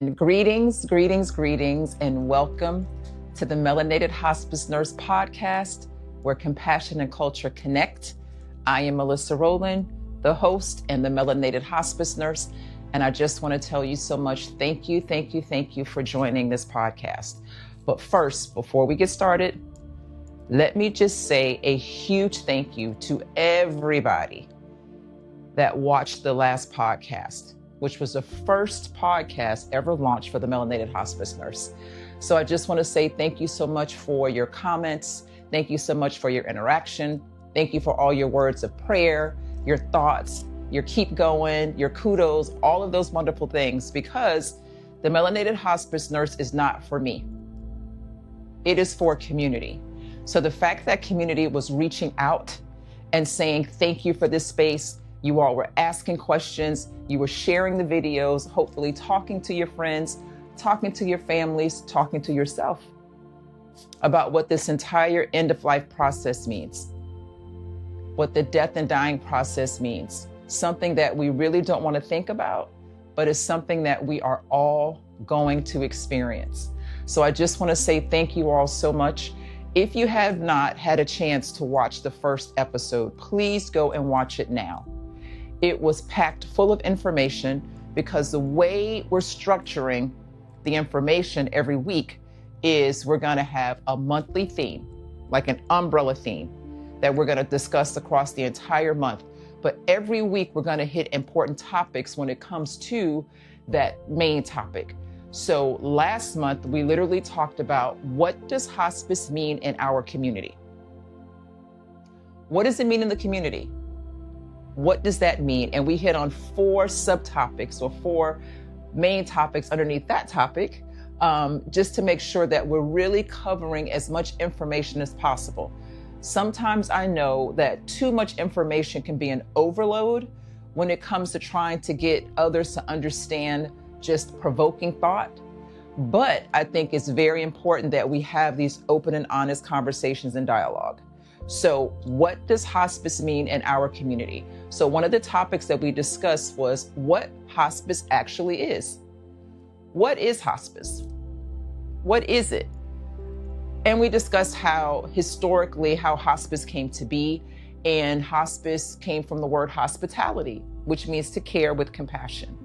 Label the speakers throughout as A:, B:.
A: And greetings, and welcome to the Melanated Hospice Nurse podcast, where compassion and culture connect. I am Melissa Roland, the host and the Melanated Hospice Nurse, and I just want to tell you so much. Thank you for joining this podcast. But first, before we get started, let me just say a huge thank you to everybody that watched the last podcast, which was the first podcast ever launched for the Melanated Hospice Nurse. So I just want to say thank you so much for your comments. Thank you so much for your interaction. Thank you for all your words of prayer, your thoughts, your keep going, your kudos, all of those wonderful things, because the Melanated Hospice Nurse is not for me. It is for community. So the fact that community was reaching out and saying, thank you for this space, you all were asking questions, you were sharing the videos, hopefully talking to your friends, talking to your families, talking to yourself about what this entire end-of-life process means, what the death and dying process means, something that we really don't want to think about, but it's something that we are all going to experience. So I just want to say thank you all so much. If you have not had a chance to watch the first episode, please go and watch it now. It was packed full of information because the way we're structuring the information every week is we're going to have a monthly theme, like an umbrella theme that we're going to discuss across the entire month. But every week we're going to hit important topics when it comes to that main topic. So last month, we literally talked about what does hospice mean in our community? What does it mean in the community? What does that mean? And we hit on 4 subtopics or 4 main topics underneath that topic, just to make sure that we're really covering as much information as possible. Sometimes I know that too much information can be an overload when it comes to trying to get others to understand just provoking thought. But I think it's very important that we have these open and honest conversations and dialogue. So what does hospice mean in our community? So one of the topics that we discussed was what hospice actually is. What is hospice? What is it? And we discussed how historically how hospice came to be, and hospice came from the word hospitality, which means to care with compassion.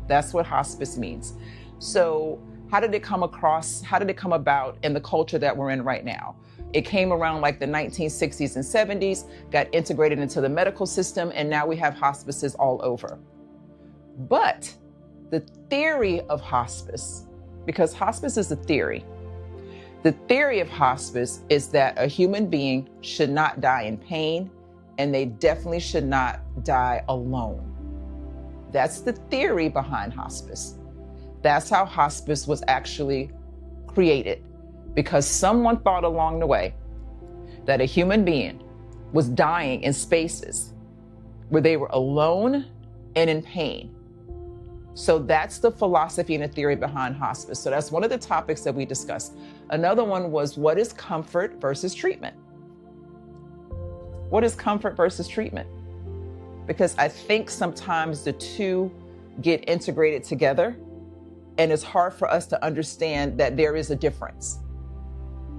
A: That's what hospice means. So how did it come about in the culture that we're in right now? It came around like the 1960s and 70s, got integrated into the medical system, and now we have hospices all over. But the theory of hospice, because hospice is a theory, the theory of hospice is that a human being should not die in pain, and they definitely should not die alone. That's the theory behind hospice. That's how hospice was actually created, because someone thought along the way that a human being was dying in spaces where they were alone and in pain. So that's the philosophy and the theory behind hospice. So that's one of the topics that we discussed. Another one was, what is comfort versus treatment? What is comfort versus treatment? Because I think sometimes the two get integrated together, and it's hard for us to understand that there is a difference.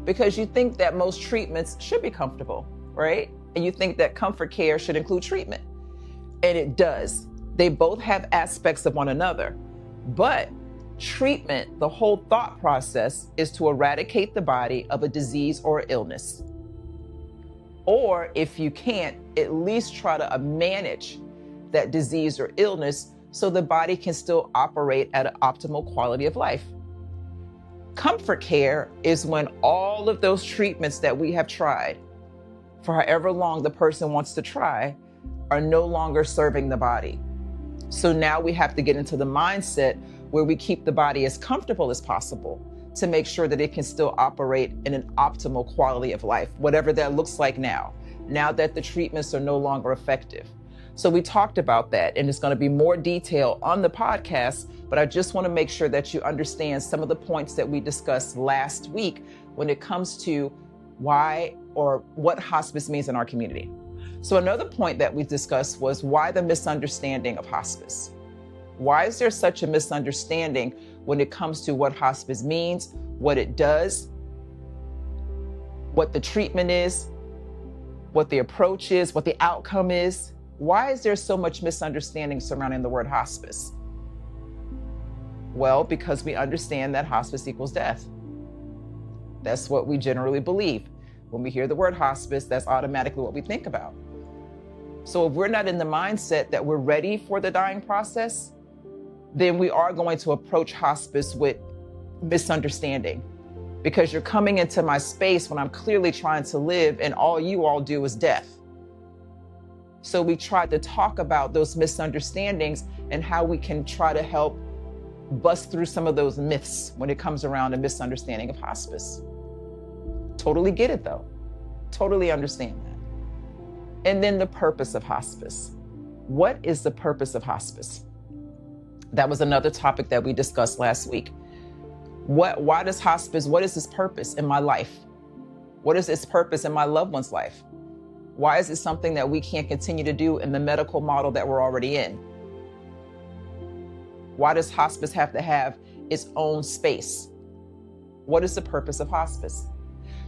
A: Because you think that most treatments should be comfortable, right? And you think that comfort care should include treatment. And it does. They both have aspects of one another. But treatment, the whole thought process, is to eradicate the body of a disease or illness. Or if you can't, at least try to manage that disease or illness so the body can still operate at an optimal quality of life. Comfort care is when all of those treatments that we have tried for however long the person wants to try are no longer serving the body. So now we have to get into the mindset where we keep the body as comfortable as possible to make sure that it can still operate in an optimal quality of life, whatever that looks like now that the treatments are no longer effective. So we talked about that, and there's going to be more detail on the podcast, but I just want to make sure that you understand some of the points that we discussed last week when it comes to why or what hospice means in our community. So another point that we discussed was why the misunderstanding of hospice. Why is there such a misunderstanding when it comes to what hospice means, what it does, what the treatment is, what the approach is, what the outcome is. Why is there so much misunderstanding surrounding the word hospice? Well, because we understand that hospice equals death. That's what we generally believe. When we hear the word hospice, that's automatically what we think about. So if we're not in the mindset that we're ready for the dying process, then we are going to approach hospice with misunderstanding, because you're coming into my space when I'm clearly trying to live and all you all do is death. So we tried to talk about those misunderstandings and how we can try to help bust through some of those myths when it comes around a misunderstanding of hospice. Totally get it though. Totally understand that. And then the purpose of hospice. What is the purpose of hospice? That was another topic that we discussed last week. Why does hospice, what is its purpose in my life? What is its purpose in my loved one's life? Why is it something that we can't continue to do in the medical model that we're already in? Why does hospice have to have its own space? What is the purpose of hospice?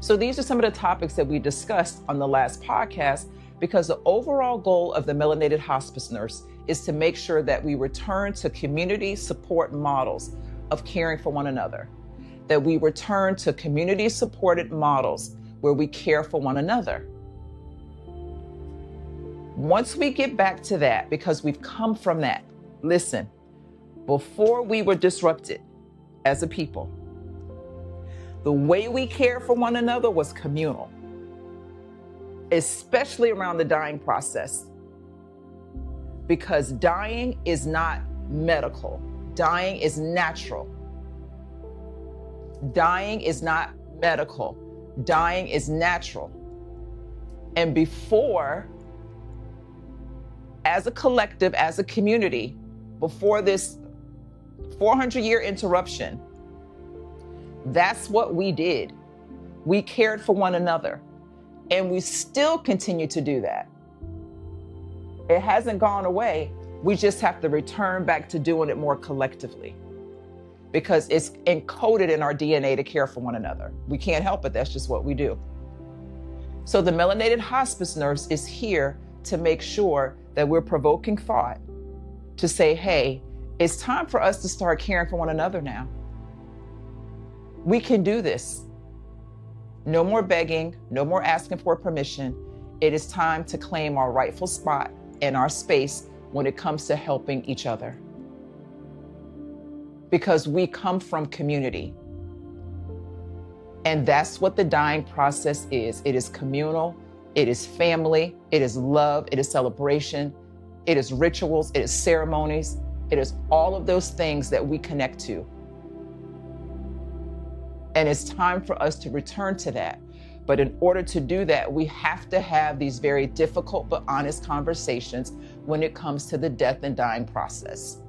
A: So these are some of the topics that we discussed on the last podcast, because the overall goal of the Melanated Hospice Nurse is to make sure that we return to community support models of caring for one another, that we return to community supported models where we care for one another. Once we get back to that, because we've come from that, listen, before we were disrupted as a people, the way we care for one another was communal, especially around the dying process, because dying is not medical. Dying is natural. Dying is not medical. Dying is natural. And before, as a collective, as a community, before this 400-year interruption, that's what we did. We cared for one another, and we still continue to do that. It hasn't gone away. We just have to return back to doing it more collectively, because it's encoded in our DNA to care for one another. We can't help it. That's just what we do. So the Melanated Hospice Nurse is here to make sure that we're provoking thought, to say, hey, it's time for us to start caring for one another now. We can do this. No more begging, no more asking for permission. It is time to claim our rightful spot and our space when it comes to helping each other. Because we come from community. And that's what the dying process is. It is communal, it is family, it is love, it is celebration, it is rituals, it is ceremonies, it is all of those things that we connect to. And it's time for us to return to that. But in order to do that, we have to have these very difficult but honest conversations when it comes to the death and dying process.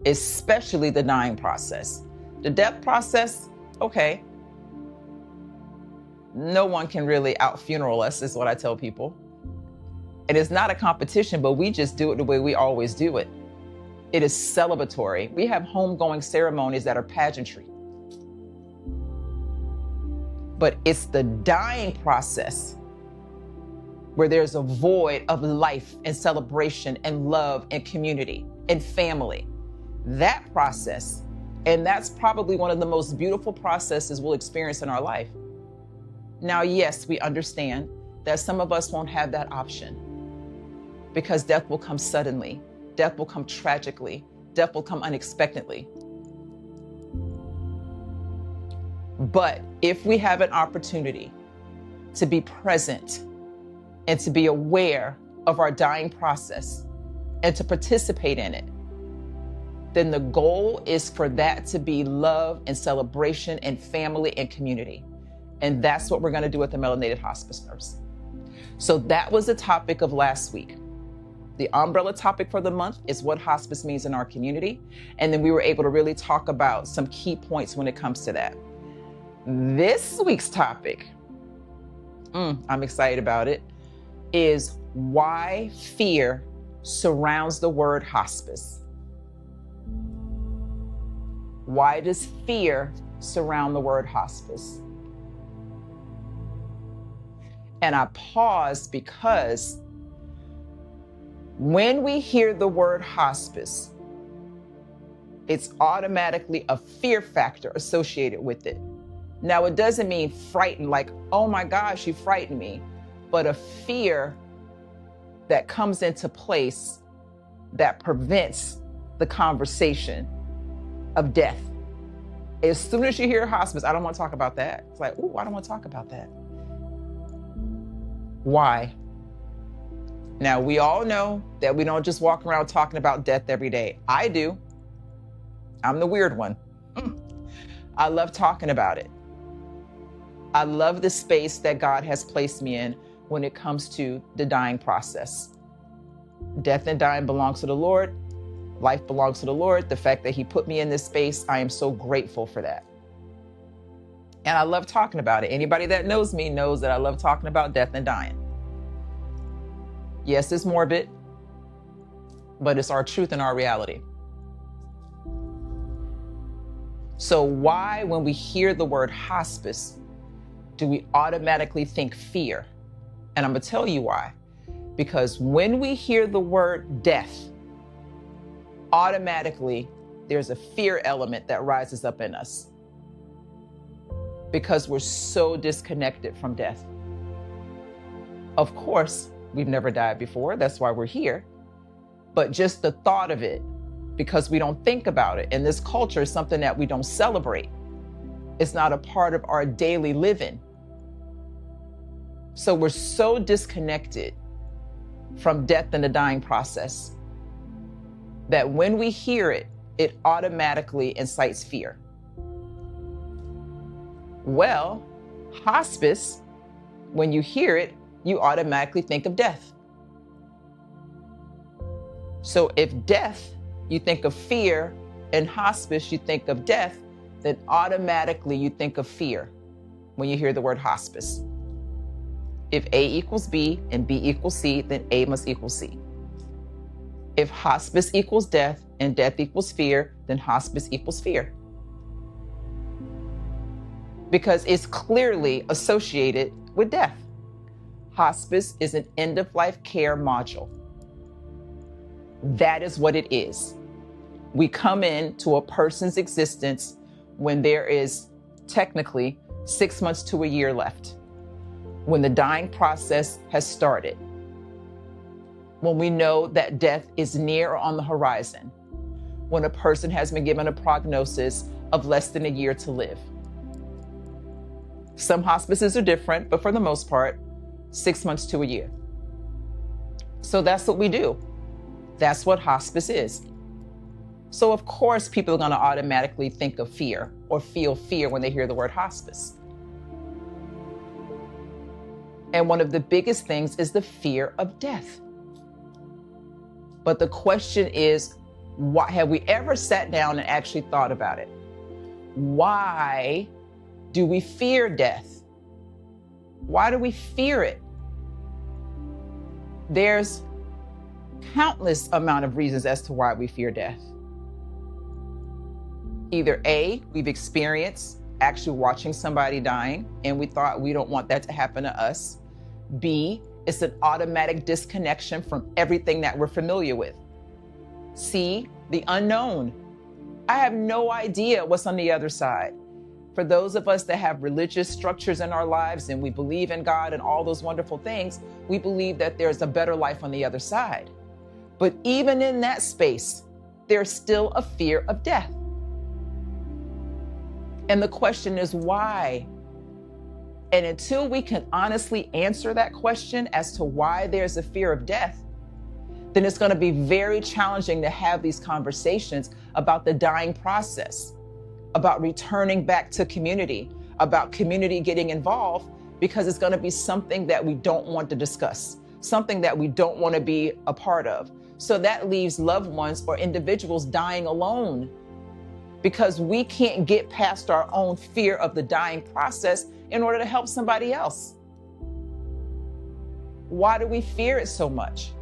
A: Especially the dying process. The death process, okay. No one can out-funeral us, is what I tell people. And it's not a competition, but we just do it the way we always do it. It is celebratory. We have homegoing ceremonies that are pageantry. But it's the dying process where there's a void of life and celebration and love and community and family. That process, and that's probably one of the most beautiful processes we'll experience in our life. Now, yes, we understand that some of us won't have that option, because death will come suddenly, death will come tragically, death will come unexpectedly. But if we have an opportunity to be present and to be aware of our dying process and to participate in it, then the goal is for that to be love and celebration and family and community. And that's what we're going to do with the Melanated Hospice Nurse. So that was the topic of last week. The umbrella topic for the month is what hospice means in our community. And then we were able to really talk about some key points when it comes to that. This week's topic, I'm excited about it, is why fear surrounds the word hospice. Why does fear surround the word hospice? And I pause because when we hear the word hospice, it's automatically a fear factor associated with it. Now, it doesn't mean frightened, like, oh my gosh, you frightened me, but a fear that comes into place that prevents the conversation of death. As soon as you hear hospice, I don't want to talk about that. It's like, oh, I don't want to talk about that. Why? Now, we all know that we don't just walk around talking about death every day. I do. I'm the weird one. I love talking about it. I love the space that God has placed me in when it comes to the dying process. Death and dying belongs to the Lord. Life belongs to the Lord. The fact that He put me in this space, I am so grateful for that. And I love talking about it. Anybody that knows me knows that I love talking about death and dying. Yes, it's morbid, but it's our truth and our reality. So why, when we hear the word hospice, do we automatically think fear? And I'm going to tell you why. Because when we hear the word death, automatically there's a fear element that rises up in us. Because we're so disconnected from death. Of course, we've never died before. That's why we're here. But just the thought of it, because we don't think about it. And this culture is something that we don't celebrate. It's not a part of our daily living. So we're so disconnected from death and the dying process that when we hear it, it automatically incites fear. Well, hospice, when you hear it, you automatically think of death. So if death, you think of fear, and hospice, you think of death, then automatically you think of fear when you hear the word hospice. If A equals B and B equals C, then A must equal C. If hospice equals death and death equals fear, then hospice equals fear. Because it's clearly associated with death. Hospice is an end-of-life care module. That is what it is. We come into a person's existence when there is technically 6 months to a year left, when the dying process has started, when we know that death is near or on the horizon, when a person has been given a prognosis of less than a year to live. Some hospices are different, but for the most part, 6 months to a year. So that's what we do. That's what hospice is. So of course, people are going to automatically think of fear or feel fear when they hear the word hospice. And one of the biggest things is the fear of death. But the question is, why, have we ever sat down and actually thought about it? Why do we fear death? Why do we fear it? There's countless amount of reasons as to why we fear death. Either A, we've experienced actually watching somebody dying and we thought we don't want that to happen to us. B, it's an automatic disconnection from everything that we're familiar with. C, the unknown. I have no idea what's on the other side. For those of us that have religious structures in our lives and we believe in God and all those wonderful things, we believe that there's a better life on the other side. But even in that space, there's still a fear of death. And the question is why? And until we can honestly answer that question as to why there's a fear of death, then it's going to be very challenging to have these conversations about the dying process, about returning back to community, about community getting involved, because it's going to be something that we don't want to discuss, something that we don't want to be a part of. So that leaves loved ones or individuals dying alone because we can't get past our own fear of the dying process in order to help somebody else. Why do we fear it so much?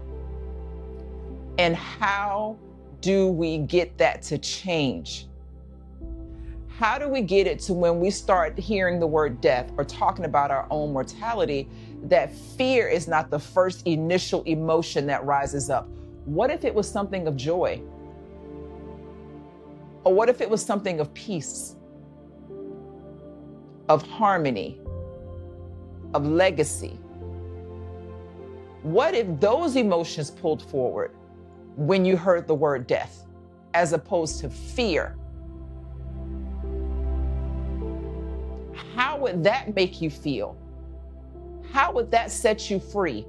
A: And how do we get that to change? How do we get it to when we start hearing the word death or talking about our own mortality, that fear is not the first initial emotion that rises up? What if it was something of joy? Or what if it was something of peace, of harmony, of legacy? What if those emotions pulled forward when you heard the word death, as opposed to fear? How would that make you feel? How would that set you free?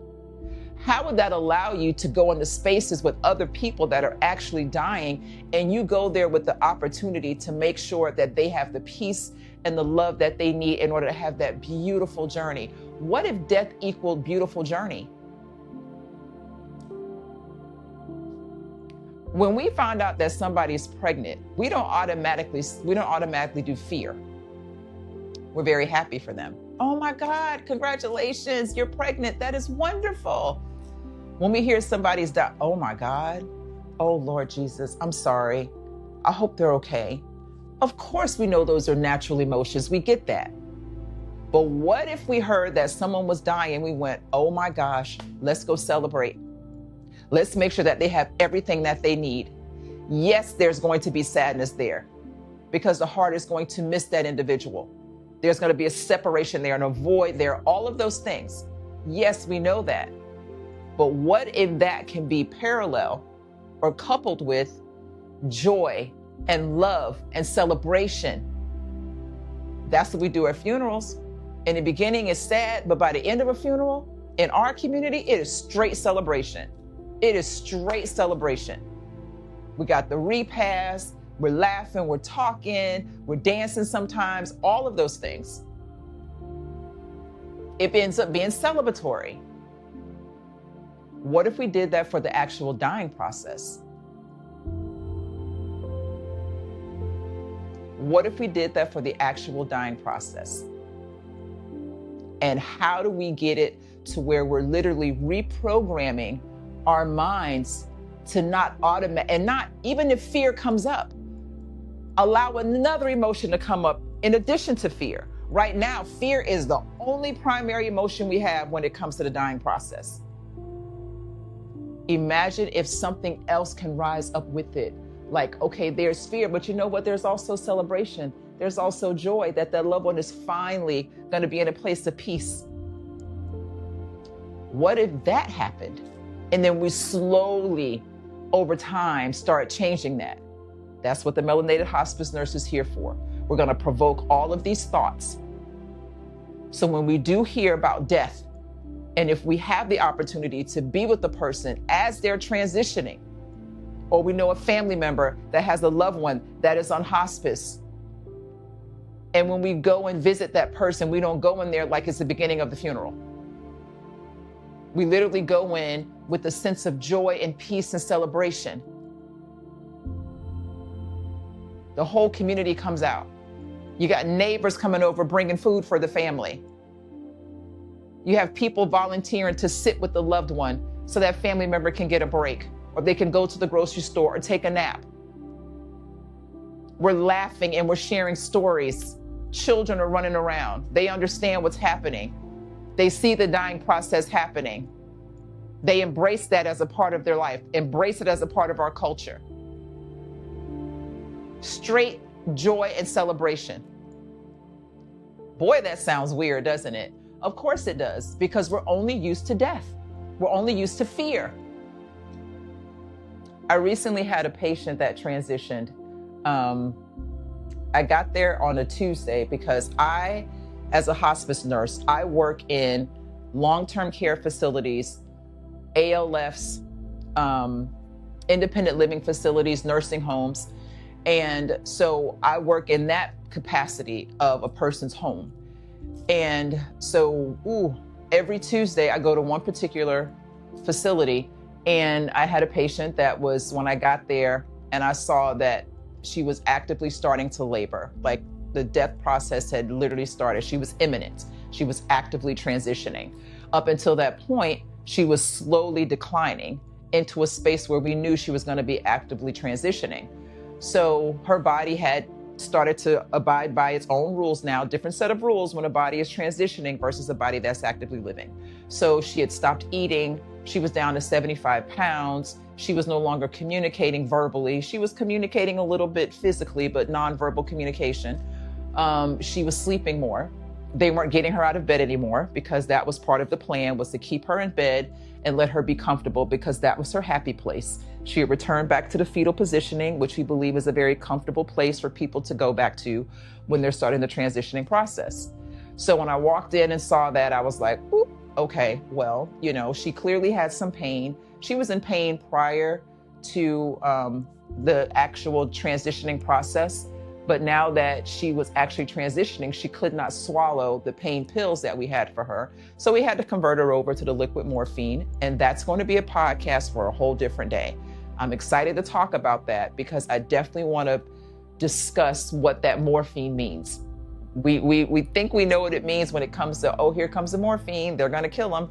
A: How would that allow you to go into spaces with other people that are actually dying, and you go there with the opportunity to make sure that they have the peace and the love that they need in order to have that beautiful journey? What if death equaled beautiful journey? When we find out that somebody's pregnant, we don't automatically do fear. We're very happy for them. Oh my God, congratulations, you're pregnant. That is wonderful. When we hear somebody's died, oh my God, oh Lord Jesus, I'm sorry. I hope they're okay. Of course, we know those are natural emotions. We get that. But what if we heard that someone was dying? We went, oh my gosh, let's go celebrate. Let's make sure that they have everything that they need. Yes, there's going to be sadness there because the heart is going to miss that individual. There's going to be a separation there and a void there, all of those things. Yes, we know that. But what if that can be parallel or coupled with joy and love and celebration? That's what we do at funerals. In the beginning, it's sad, but by the end of a funeral, in our community, it is straight celebration. It is straight celebration. We got the repast. We're laughing, we're talking, we're dancing sometimes, all of those things. It ends up being celebratory. What if we did that for the actual dying process? What if we did that for the actual dying process? And how do we get it to where we're literally reprogramming our minds to not automate, and not, even if fear comes up, allow another emotion to come up in addition to fear. Right now, fear is the only primary emotion we have when it comes to the dying process. Imagine if something else can rise up with it. Like, okay, there's fear, but you know what? There's also celebration. There's also joy that that loved one is finally going to be in a place of peace. What if that happened? And then we slowly, over time, start changing that. That's what the Melanated Hospice Nurse is here for. We're going to provoke all of these thoughts. So when we do hear about death, and if we have the opportunity to be with the person as they're transitioning, or we know a family member that has a loved one that is on hospice, and when we go and visit that person, we don't go in there like it's the beginning of the funeral. We literally go in with a sense of joy and peace and celebration. The whole community comes out. You got neighbors coming over, bringing food for the family. You have people volunteering to sit with the loved one so that family member can get a break, or they can go to the grocery store or take a nap. We're laughing and we're sharing stories. Children are running around. They understand what's happening. They see the dying process happening. They embrace that as a part of their life, embrace it as a part of our culture. Straight joy and celebration. Boy, that sounds weird, doesn't it? Of course it does, because we're only used to death. We're only used to fear. I recently had a patient that transitioned. I got there on a Tuesday because I, as a hospice nurse, I work in long-term care facilities, ALFs, independent living facilities, nursing homes. And so I work in that capacity of a person's home. And so every Tuesday I go to one particular facility, and I had a patient that was, when I got there and I saw that she was actively starting to labor, like the death process had literally started. She was imminent. She was actively transitioning. Up until that point, she was slowly declining into a space where we knew she was going to be actively transitioning. So her body had started to abide by its own rules now, different set of rules when a body is transitioning versus a body that's actively living. So she had stopped eating. She was down to 75 pounds. She was no longer communicating verbally. She was communicating a little bit physically, but nonverbal communication. She was sleeping more. They weren't getting her out of bed anymore because that was part of the plan, was to keep her in bed and let her be comfortable because that was her happy place. She had returned back to the fetal positioning, which we believe is a very comfortable place for people to go back to when they're starting the transitioning process. So when I walked in and saw that, I was like, oop, okay, well, she clearly had some pain. She was in pain prior to the actual transitioning process. But now that she was actually transitioning, she could not swallow the pain pills that we had for her. So we had to convert her over to the liquid morphine. And that's going to be a podcast for a whole different day. I'm excited to talk about that because I definitely want to discuss what that morphine means. We think we know what it means when it comes to, oh, here comes the morphine, they're going to kill him.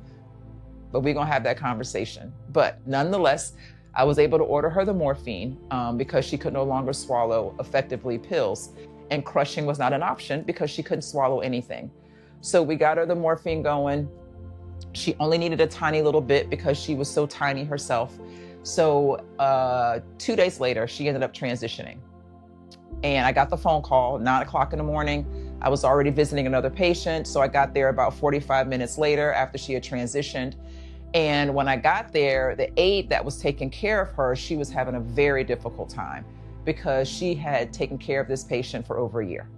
A: But we're going to have that conversation. But nonetheless, I was able to order her the morphine because she could no longer swallow effectively pills, and crushing was not an option because she couldn't swallow anything. So we got her the morphine going. She only needed a tiny little bit because she was so tiny herself. So 2 days later, she ended up transitioning. And I got the phone call, 9 o'clock in the morning. I was already visiting another patient. So I got there about 45 minutes later after she had transitioned. And when I got there, the aide that was taking care of her, she was having a very difficult time because she had taken care of this patient for over a year.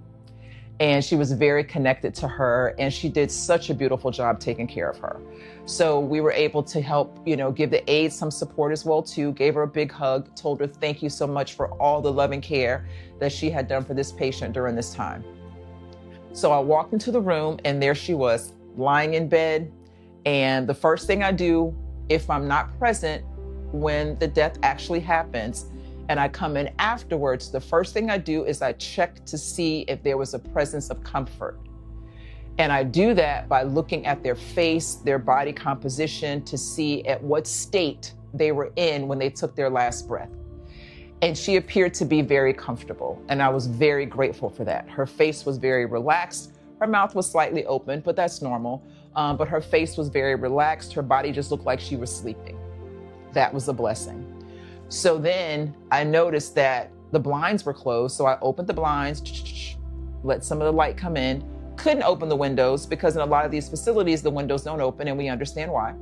A: And she was very connected to her, and she did such a beautiful job taking care of her. So we were able to help, give the aide some support as well too, gave her a big hug, told her thank you so much for all the loving care that she had done for this patient during this time. So I walked into the room and there she was lying in bed. And the first thing I do, if I'm not present when the death actually happens, and I come in afterwards, the first thing I do is I check to see if there was a presence of comfort. And I do that by looking at their face, their body composition, to see at what state they were in when they took their last breath. And she appeared to be very comfortable, and I was very grateful for that. Her face was very relaxed. Her mouth was slightly open, but that's normal. But her face was very relaxed. Her body just looked like she was sleeping. That was a blessing. So then I noticed that the blinds were closed. So I opened the blinds, let some of the light come in. Couldn't open the windows because in a lot of these facilities, the windows don't open, and we understand why.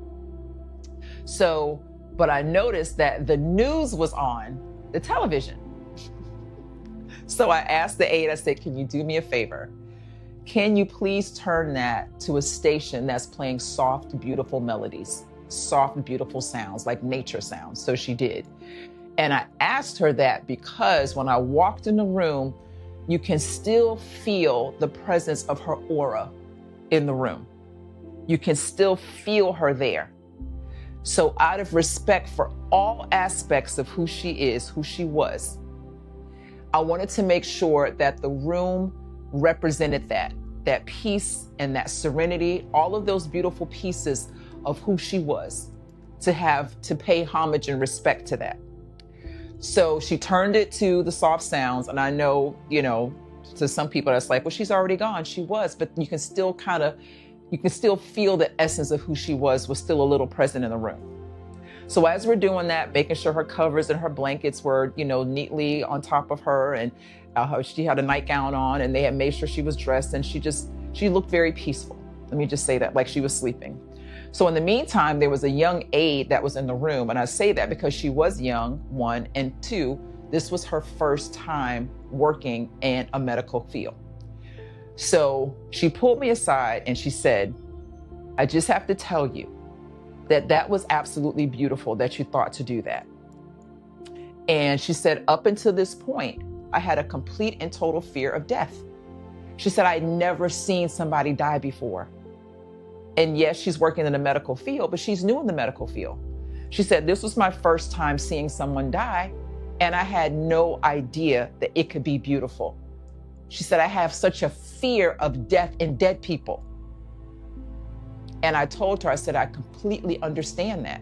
A: But I noticed that the news was on the television. So I asked the aide, I said, can you do me a favor? Can you please turn that to a station that's playing soft, beautiful melodies, soft, beautiful sounds, like nature sounds? So she did. And I asked her that because when I walked in the room, you can still feel the presence of her aura in the room. You can still feel her there. So out of respect for all aspects of who she is, who she was, I wanted to make sure that the room represented that peace and that serenity, all of those beautiful pieces of who she was, to pay homage and respect to that. So she turned it to the soft sounds. And I know, to some people that's like, well, she's already gone. She was, but you can still feel the essence of who she was still a little present in the room. So as we're doing that, making sure her covers and her blankets were, neatly on top of her, and she had a nightgown on, and they had made sure she was dressed, and she looked very peaceful. Let me just say that, like she was sleeping. So in the meantime, there was a young aide that was in the room. And I say that because she was young, one, and two, this was her first time working in a medical field. So she pulled me aside and she said, I just have to tell you that was absolutely beautiful that you thought to do that. And she said, up until this point, I had a complete and total fear of death. She said, I'd never seen somebody die before. And yes, she's working in the medical field, but she's new in the medical field. She said, this was my first time seeing someone die, and I had no idea that it could be beautiful. She said, I have such a fear of death and dead people. And I told her, I said, I completely understand that,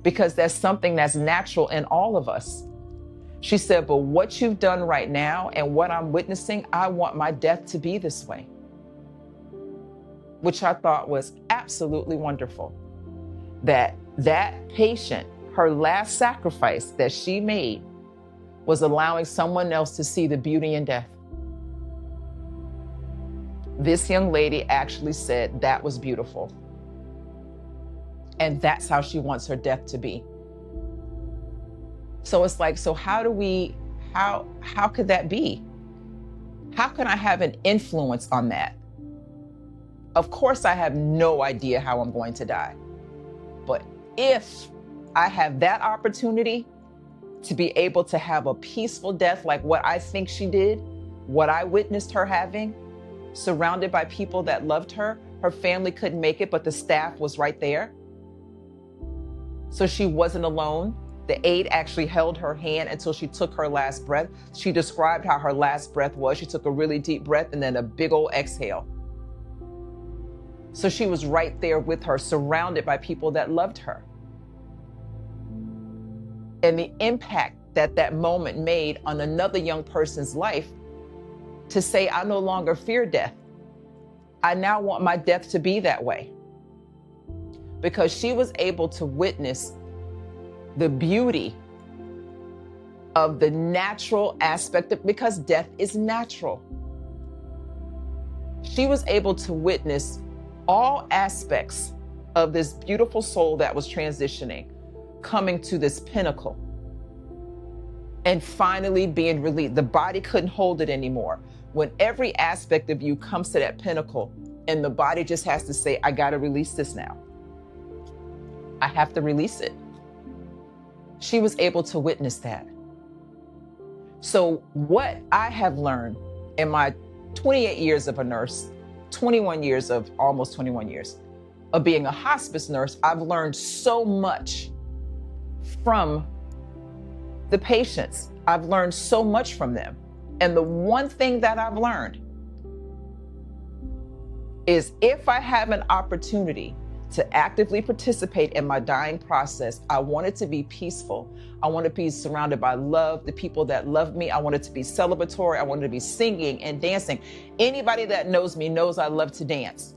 A: because that's something that's natural in all of us. She said, but what you've done right now and what I'm witnessing, I want my death to be this way. Which I thought was absolutely wonderful. That patient, her last sacrifice that she made was allowing someone else to see the beauty in death. This young lady actually said that was beautiful. And that's how she wants her death to be. So it's like, so how could that be? How can I have an influence on that? Of course, I have no idea how I'm going to die. But if I have that opportunity to be able to have a peaceful death like what I think she did, what I witnessed her having, surrounded by people that loved her, her family couldn't make it, but the staff was right there. So she wasn't alone. The aide actually held her hand until she took her last breath. She described how her last breath was. She took a really deep breath and then a big old exhale. So she was right there with her, surrounded by people that loved her. And the impact that that moment made on another young person's life to say, I no longer fear death. I now want my death to be that way. Because she was able to witness the beauty of the natural aspect of, because death is natural. She was able to witness all aspects of this beautiful soul that was transitioning, coming to this pinnacle and finally being released. The body couldn't hold it anymore. When every aspect of you comes to that pinnacle and the body just has to say, I got to release this now. I have to release it. She was able to witness that. So what I have learned in my 28 years of a nurse, 21 years of almost 21 years of being a hospice nurse, I've learned so much from the patients. I've learned so much from them. And the one thing that I've learned is if I have an opportunity to actively participate in my dying process, I want it to be peaceful. I want to be surrounded by love, the people that love me. I want it to be celebratory. I want it to be singing and dancing. Anybody that knows me knows I love to dance.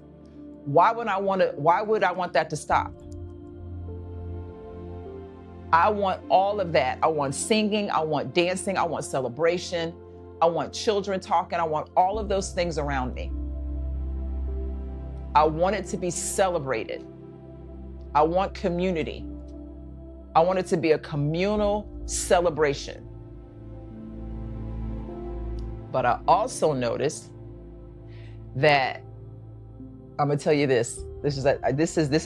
A: Why would I want that to stop? I want all of that. I want singing. I want dancing. I want celebration. I want children talking. I want all of those things around me. I want it to be celebrated. I want community. I want it to be a communal celebration. But I also noticed that, I'm gonna tell you this. This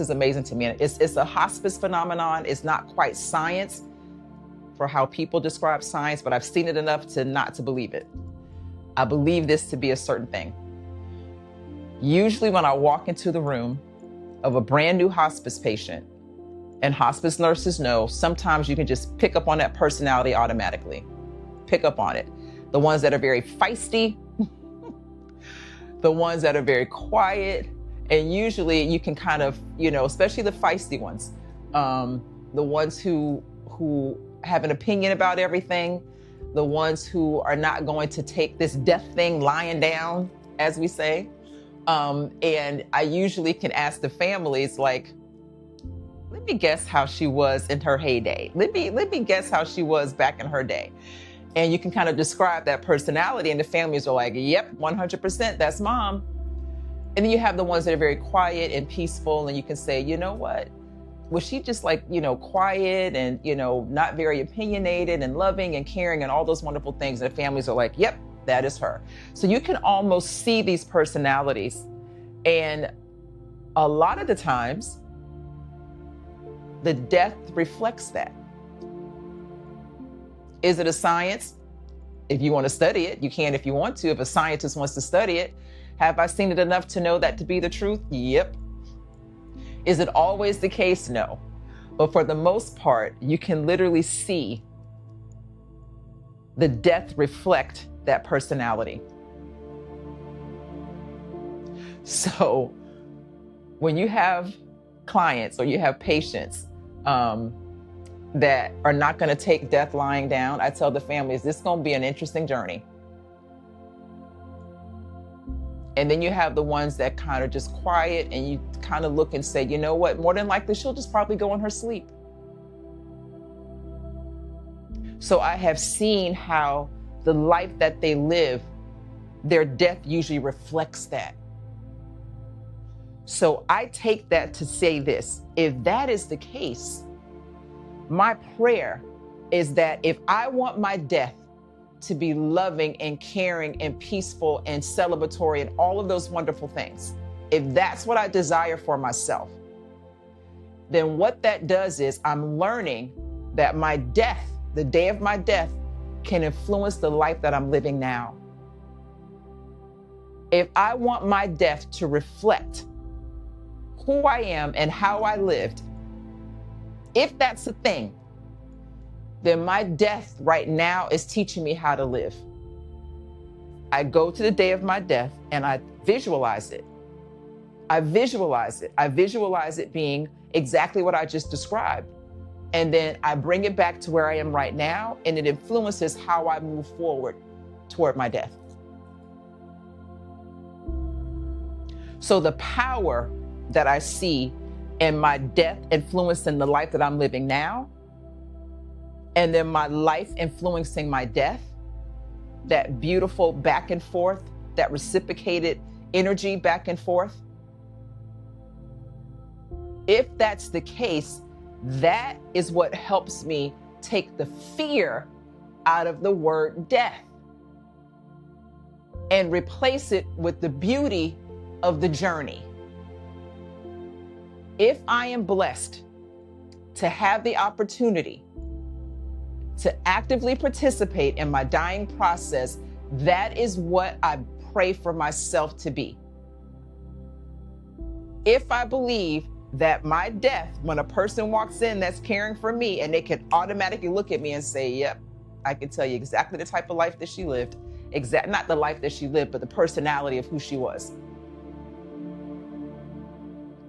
A: is amazing to me. It's a hospice phenomenon. It's not quite science for how people describe science, but I've seen it enough to not to believe it. I believe this to be a certain thing. Usually when I walk into the room of a brand new hospice patient, and hospice nurses know, sometimes you can just pick up on that personality automatically. Pick up on it. The ones that are very feisty, the ones that are very quiet, and usually you can kind of, especially the feisty ones, the ones who have an opinion about everything, the ones who are not going to take this death thing lying down, as we say. And I usually can ask the families, like, let me guess how she was in her heyday. Let me guess how she was back in her day. And you can kind of describe that personality, and the families are like, yep, 100%, that's mom. And then you have the ones that are very quiet and peaceful, and you can say, you know what? Was she just like, quiet and, not very opinionated and loving and caring and all those wonderful things? And the families are like, yep, that is her. So you can almost see these personalities. And a lot of the times, the death reflects that. Is it a science? If you want to study it, you can if you want to. If a scientist wants to study it, have I seen it enough to know that to be the truth? Yep. Is it always the case? No. But for the most part, you can literally see the death reflect that personality. So when you have clients or you have patients, that are not going to take death lying down. I tell the families, this is going to be an interesting journey. And then you have the ones that kind of just quiet, and you kind of look and say, you know what, more than likely, she'll just probably go in her sleep. So I have seen how the life that they live, their death usually reflects that. So I take that to say this: if that is the case, my prayer is that if I want my death to be loving and caring and peaceful and celebratory and all of those wonderful things, if that's what I desire for myself, then what that does is I'm learning that my death, the day of my death, can influence the life that I'm living now. If I want my death to reflect who I am and how I lived, if that's the thing, then my death right now is teaching me how to live. I go to the day of my death and I visualize it. I visualize it. I visualize it being exactly what I just described. And then I bring it back to where I am right now, and it influences how I move forward toward my death. So the power that I see in my death influencing the life that I'm living now, and then my life influencing my death, that beautiful back and forth, that reciprocated energy back and forth. If that's the case, that is what helps me take the fear out of the word death and replace it with the beauty of the journey. If I am blessed to have the opportunity to actively participate in my dying process, that is what I pray for myself to be. If I believe that my death, when a person walks in that's caring for me, and they can automatically look at me and say, yep, I can tell you exactly the type of life that she lived, not the life that she lived, but the personality of who she was.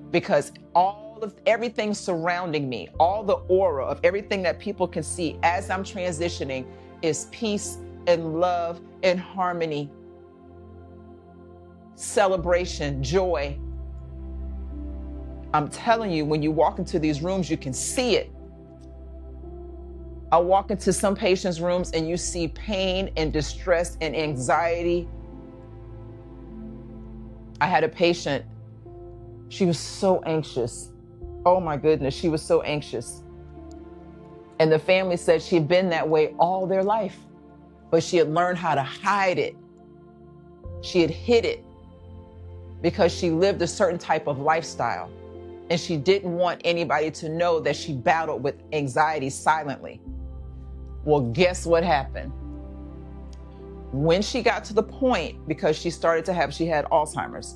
A: Because all of everything surrounding me, all the aura of everything that people can see as I'm transitioning is peace and love and harmony, celebration, joy. I'm telling you, when you walk into these rooms, you can see it. I walk into some patients' rooms and you see pain and distress and anxiety. I had a patient, she was so anxious. Oh my goodness, she was so anxious. And the family said she had been that way all their life, but she had learned how to hide it. She had hid it because she lived a certain type of lifestyle. And she didn't want anybody to know that she battled with anxiety silently. Well, guess what happened? When she got to the point, because she had Alzheimer's,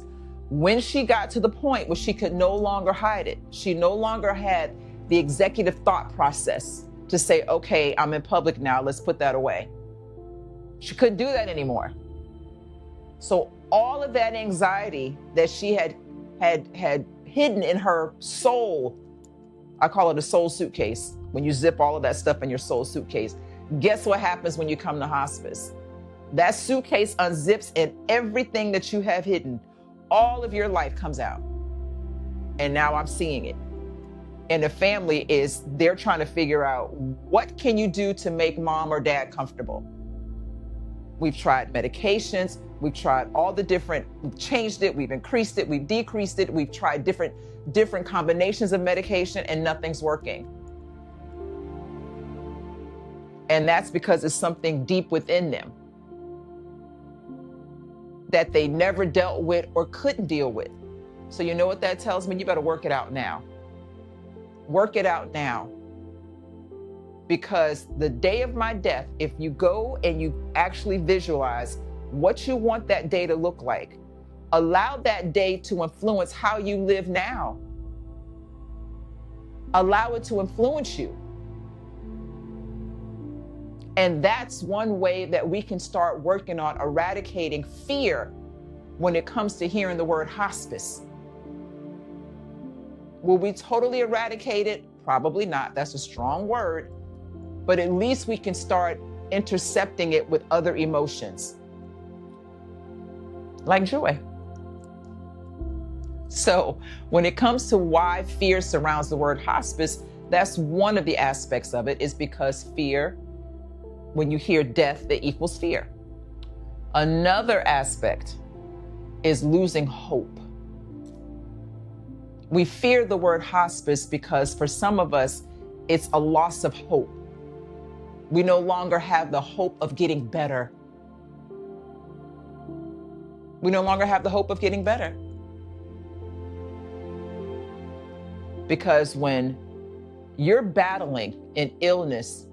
A: when she got to the point where she could no longer hide it, she no longer had the executive thought process to say, okay, I'm in public now, let's put that away. She couldn't do that anymore. So all of that anxiety that she had hidden in her soul, I call it a soul suitcase, when you zip all of that stuff in your soul suitcase. Guess what happens when you come to hospice? That suitcase unzips and everything that you have hidden, all of your life comes out. And now I'm seeing it. And the family they're trying to figure out, what can you do to make mom or dad comfortable? We've tried medications, we've tried we've changed it, we've increased it, we've decreased it, we've tried different combinations of medication, and nothing's working. And that's because it's something deep within them that they never dealt with or couldn't deal with. So you know what that tells me? You better work it out now. Work it out now. Because the day of my death, if you go and you actually visualize what you want that day to look like, allow that day to influence how you live now. Allow it to influence you. And that's one way that we can start working on eradicating fear when it comes to hearing the word hospice. Will we totally eradicate it? Probably not. That's a strong word. But at least we can start intercepting it with other emotions, like joy. So when it comes to why fear surrounds the word hospice, that's one of the aspects of it, is because fear, when you hear death, that equals fear. Another aspect is losing hope. We fear the word hospice because for some of us, it's a loss of hope. We no longer have the hope of getting better. We no longer have the hope of getting better. Because when you're battling an illness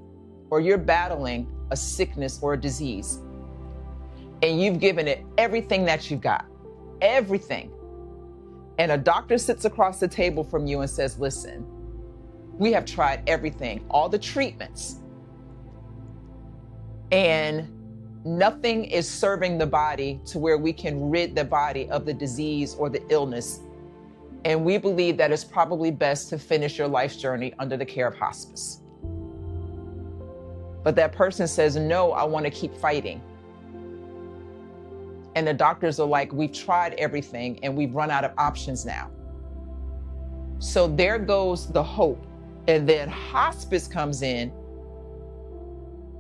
A: or you're battling a sickness or a disease, and you've given it everything that you've got, everything, and a doctor sits across the table from you and says, listen, we have tried everything, all the treatments, and nothing is serving the body to where we can rid the body of the disease or the illness. And we believe that it's probably best to finish your life's journey under the care of hospice. But that person says, no, I want to keep fighting. And the doctors are like, we've tried everything and we've run out of options now. So there goes the hope. And then hospice comes in,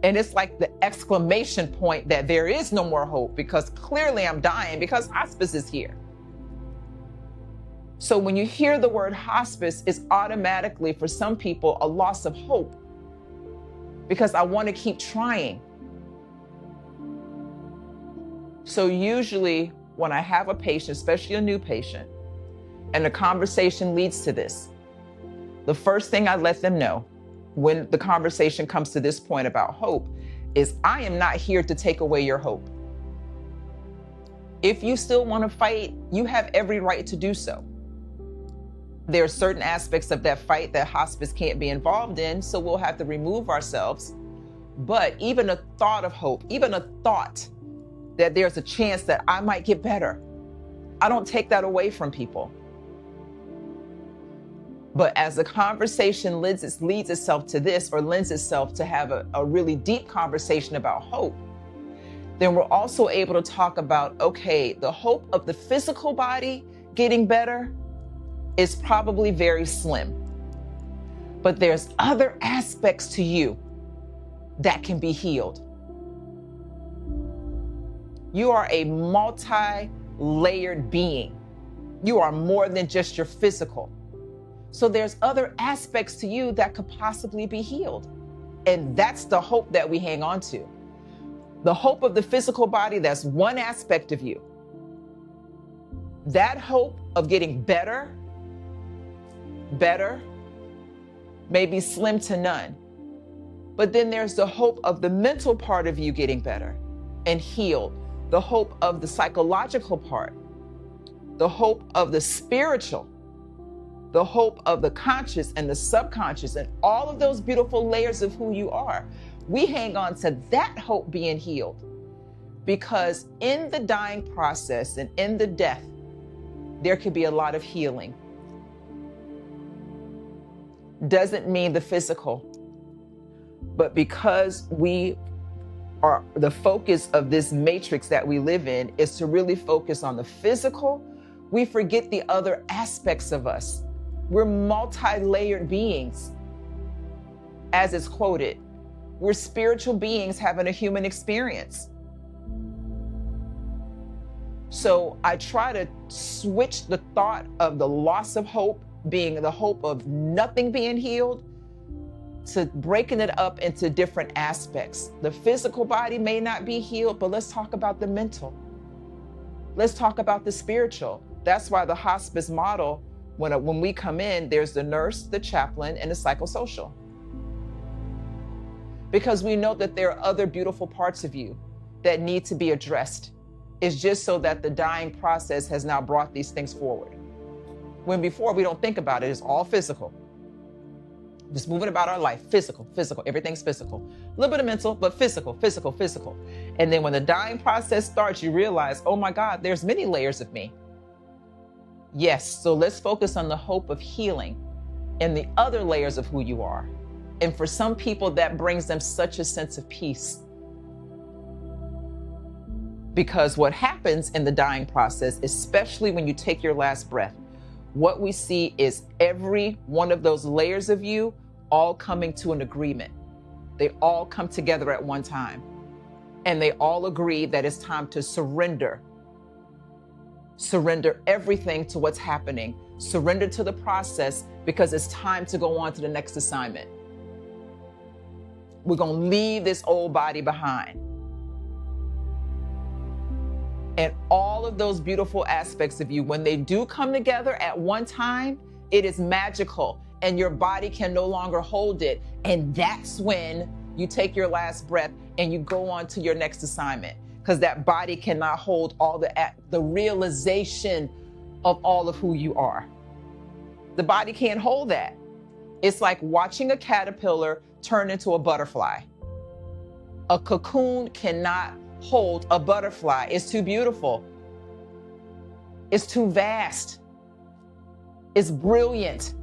A: and it's like the exclamation point that there is no more hope, because clearly I'm dying because hospice is here. So when you hear the word hospice, it's automatically, for some people, a loss of hope, because I want to keep trying. So usually when I have a patient, especially a new patient, and the conversation leads to this, the first thing I let them know when the conversation comes to this point about hope is, I am not here to take away your hope. If you still want to fight, you have every right to do so. There are certain aspects of that fight that hospice can't be involved in, so we'll have to remove ourselves. But even a thought of hope, even a thought that there's a chance that I might get better, I don't take that away from people. But as the conversation leads itself to this, or lends itself to have a really deep conversation about hope, then we're also able to talk about, okay, the hope of the physical body getting better is probably very slim. But there's other aspects to you that can be healed. You are a multi-layered being. You are more than just your physical. So there's other aspects to you that could possibly be healed. And that's the hope that we hang on to. The hope of the physical body, that's one aspect of you. That hope of getting better may be slim to none. But then there's the hope of the mental part of you getting better and healed. The hope of the psychological part. The hope of the spiritual. The hope of the conscious and the subconscious, and all of those beautiful layers of who you are. We hang on to that hope being healed, because in the dying process and in the death, there could be a lot of healing. Doesn't mean the physical, but because we are, the focus of this matrix that we live in is to really focus on the physical, we forget the other aspects of us. We're multi-layered beings. As it's quoted, we're spiritual beings having a human experience. So I try to switch the thought of the loss of hope being the hope of nothing being healed, to breaking it up into different aspects. The physical body may not be healed, but let's talk about the mental. Let's talk about the spiritual. That's why the hospice model, when we come in, there's the nurse, the chaplain, and the psychosocial. Because we know that there are other beautiful parts of you that need to be addressed. It's just so that the dying process has now brought these things forward. When before we don't think about it, it's all physical. Just moving about our life, physical, everything's physical. A little bit of mental, but physical. And then when the dying process starts, you realize, oh my God, there's many layers of me. Yes, so let's focus on the hope of healing. and the other layers of who you are. And for some people, that brings them such a sense of peace. Because what happens in the dying process, especially when you take your last breath, what we see is every one of those layers of you all coming to an agreement. They all come together at one time. And they all agree that it's time to surrender. Surrender everything to what's happening. Surrender to the process, because it's time to go on to the next assignment. We're going to leave this old body behind. And all of those beautiful aspects of you, when they do come together at one time, it is magical, and your body can no longer hold it. And that's when you take your last breath and you go on to your next assignment, because that body cannot hold all the realization of all of who you are. The body can't hold that. It's like watching a caterpillar turn into a butterfly. A cocoon cannot hold a butterfly. It's too beautiful. It's too vast. It's brilliant.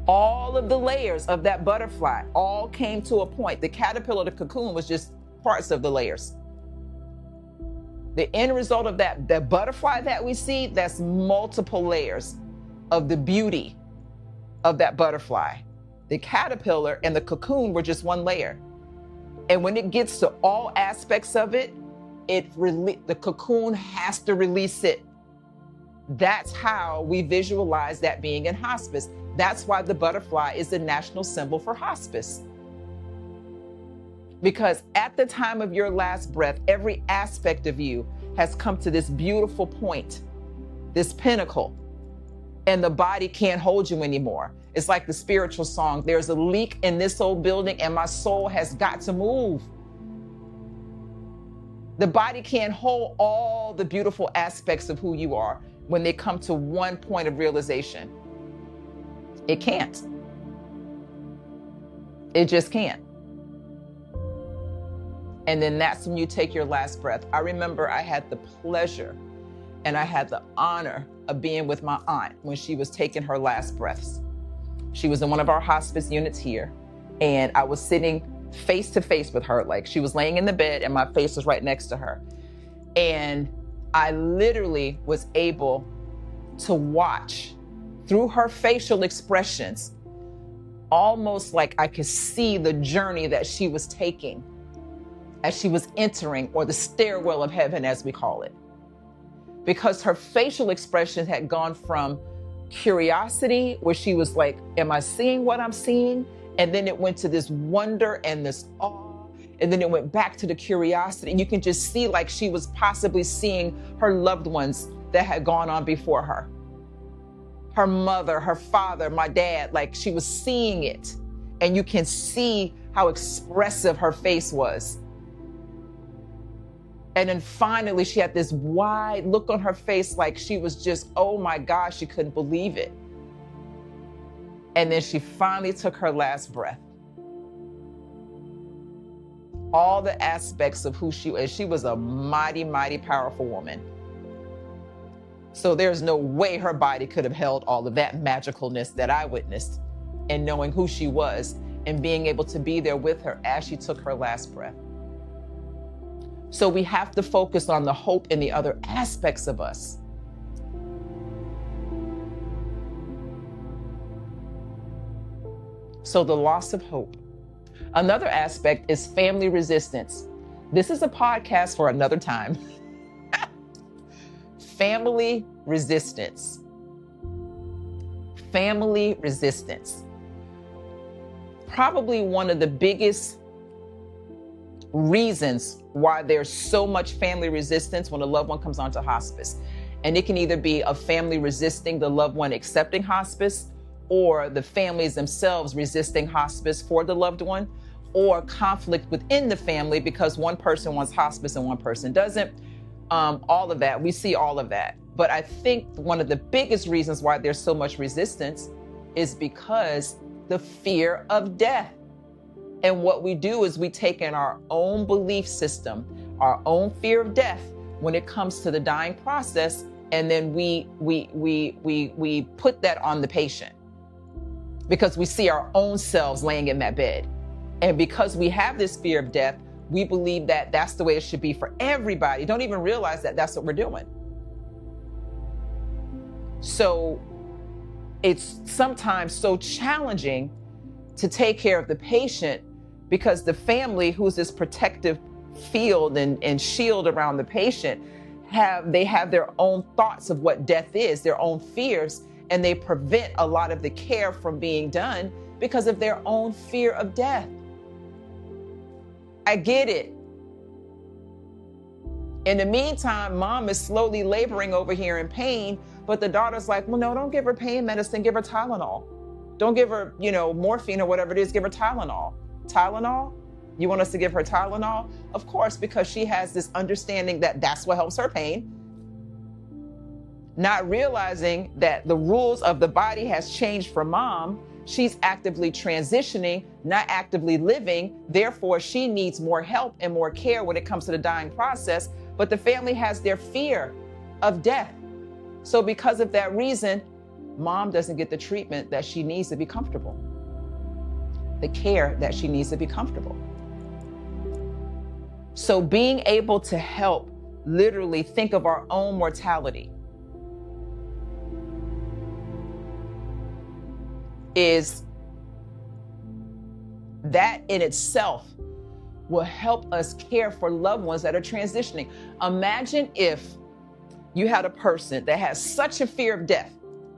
A: All of the layers of that butterfly all came to a point. The caterpillar, the cocoon was just parts of the layers. The end result of that butterfly that we see, that's multiple layers of the beauty of that butterfly. The caterpillar and the cocoon were just one layer. And when it gets to all aspects of it, the cocoon has to release it. That's how we visualize that being in hospice. That's why the butterfly is the national symbol for hospice. Because at the time of your last breath, every aspect of you has come to this beautiful point, this pinnacle, and the body can't hold you anymore. It's like the spiritual song, there's a leak in this old building and my soul has got to move. The body can't hold all the beautiful aspects of who you are when they come to one point of realization. It can't. It just can't. And then that's when you take your last breath. I remember I had the pleasure and I had the honor of being with my aunt when she was taking her last breaths. She was in one of our hospice units here, and I was sitting face to face with her. Like, she was laying in the bed and my face was right next to her. And I literally was able to watch through her facial expressions, almost like I could see the journey that she was taking as she was entering, or the stairwell of heaven, as we call it. Because her facial expressions had gone from curiosity, where she was like, am I seeing what I'm seeing? And then it went to this wonder and this awe. And then it went back to the curiosity. And you can just see like she was possibly seeing her loved ones that had gone on before her. Her mother, her father, my dad, like she was seeing it. And you can see how expressive her face was. And then finally, she had this wide look on her face, like she was just, oh my gosh, she couldn't believe it. And then she finally took her last breath. All the aspects of who she was. She was a mighty, mighty powerful woman. So there's no way her body could have held all of that magicalness that I witnessed, and knowing who she was and being able to be there with her as she took her last breath. So we have to focus on the hope in the other aspects of us. So the loss of hope. Another aspect is family resistance. This is a podcast for another time. Family resistance. Family resistance. Probably one of the biggest reasons why there's so much family resistance when a loved one comes onto hospice. And it can either be a family resisting the loved one accepting hospice, or the families themselves resisting hospice for the loved one, or conflict within the family because one person wants hospice and one person doesn't. All of that, we see all of that. But I think one of the biggest reasons why there's so much resistance is because the fear of death. And what we do is we take in our own belief system, our own fear of death when it comes to the dying process, and then we put that on the patient. because we see our own selves laying in that bed. And because we have this fear of death, we believe that that's the way it should be for everybody. Don't even realize that that's what we're doing. So it's sometimes so challenging to take care of the patient because the family, who's this protective field and shield around the patient, have their own thoughts of what death is, their own fears, and they prevent a lot of the care from being done because of their own fear of death. I get it. In the meantime, mom is slowly laboring over here in pain, but the daughter's like, well, no, don't give her pain medicine, give her Tylenol. Don't give her, morphine or whatever it is, give her Tylenol. Tylenol? You want us to give her Tylenol? Of course, because she has this understanding that that's what helps her pain. Not realizing that the rules of the body has changed for mom. She's actively transitioning, not actively living. Therefore, she needs more help and more care when it comes to the dying process. But the family has their fear of death. So because of that reason, mom doesn't get the treatment that she needs to be comfortable, the care that she needs to be comfortable. So being able to help literally think of our own mortality is that in itself will help us care for loved ones that are transitioning. Imagine if you had a person that has such a fear of death,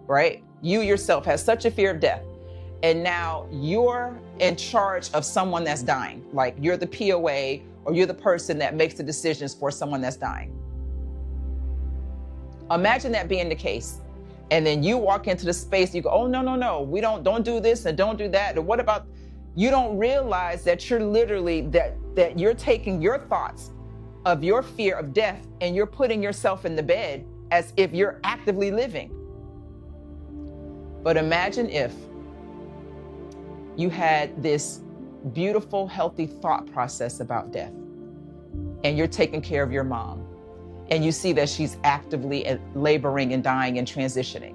A: right? You yourself has such a fear of death. And now you're in charge of someone that's dying. Like you're the POA or you're the person that makes the decisions for someone that's dying. Imagine that being the case. And then you walk into the space, you go, oh, no, we don't do this and don't do that. And what about, you don't realize that you're literally, that you're taking your thoughts of your fear of death and you're putting yourself in the bed as if you're actively living. But imagine if you had this beautiful, healthy thought process about death and you're taking care of your mom. And you see that she's actively laboring and dying and transitioning.